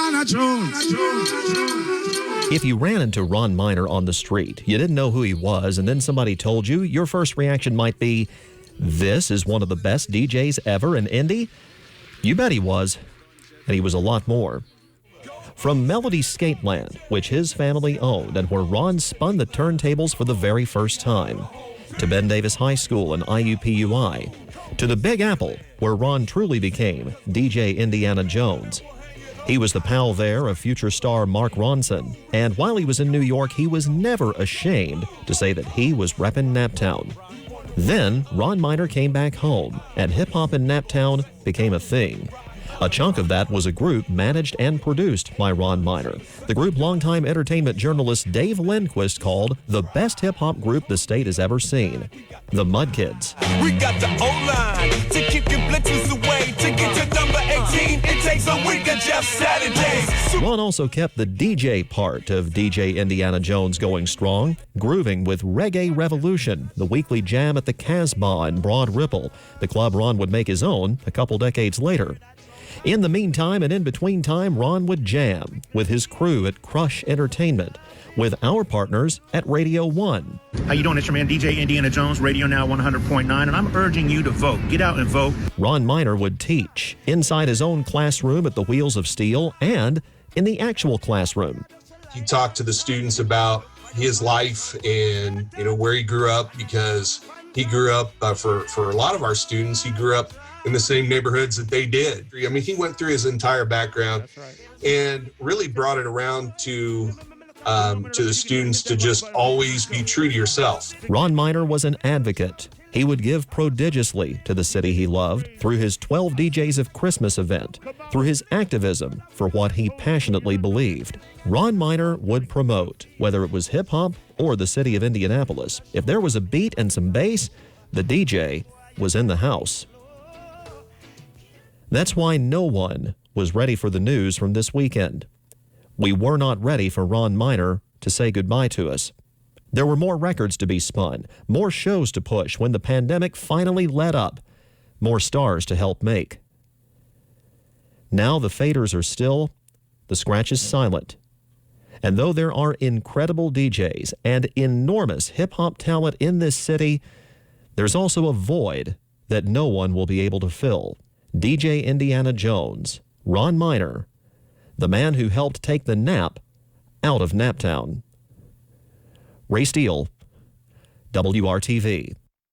Indiana Jones. If you ran into Ron Miner on the street, you didn't know who he was, and then somebody told you, your first reaction might be, this is one of the best DJs ever in Indy? You bet he was, and he was a lot more. From Melody Skateland, which his family owned and where Ron spun the turntables for the very first time, to Ben Davis High School and IUPUI, to the Big Apple, where Ron truly became DJ Indiana Jones. He was the pal there of future star Mark Ronson, and while he was in New York, he was never ashamed to say that he was reppin' Naptown. Then, Ron Miner came back home, and hip-hop in Naptown became a thing. A chunk of that was a group managed and produced by Ron Miner. The group longtime entertainment journalist Dave Lindquist called the best hip-hop group the state has ever seen, the Mud Kids. We got the O-line to keep your blitzes away. To get to number 18, it takes a week of just Saturdays. Ron also kept the DJ part of DJ Indiana Jones going strong, grooving with Reggae Revolution, the weekly jam at the Casbah in Broad Ripple, the club Ron would make his own a couple decades later. In the meantime and in between time, Ron would jam with his crew at Crush Entertainment, with our partners at Radio 1. How you doing? It's your man DJ Indiana Jones, Radio Now 100.9, and I'm urging you to vote. Get out and vote. Ron Miner would teach inside his own classroom at the Wheels of Steel and in the actual classroom. He talked to the students about his life and where he grew up, because he grew up for a lot of our students. He grew up in the same neighborhoods that they did. I mean, he went through his entire background and really brought it around to the students to just always be true to yourself. Ron Miner was an advocate. He would give prodigiously to the city he loved through his 12 DJs of Christmas event, through his activism for what he passionately believed. Ron Miner would promote, whether it was hip-hop or the city of Indianapolis. If there was a beat and some bass, the DJ was in the house. That's why no one was ready for the news from this weekend. We were not ready for Ron Miner to say goodbye to us. There were more records to be spun, more shows to push when the pandemic finally let up, more stars to help make. Now the faders are still, the scratch is silent. And though there are incredible DJs and enormous hip-hop talent in this city, there's also a void that no one will be able to fill. DJ Indiana Jones, Ron Miner, the man who helped take the nap out of Naptown. Ray Steele, WRTV.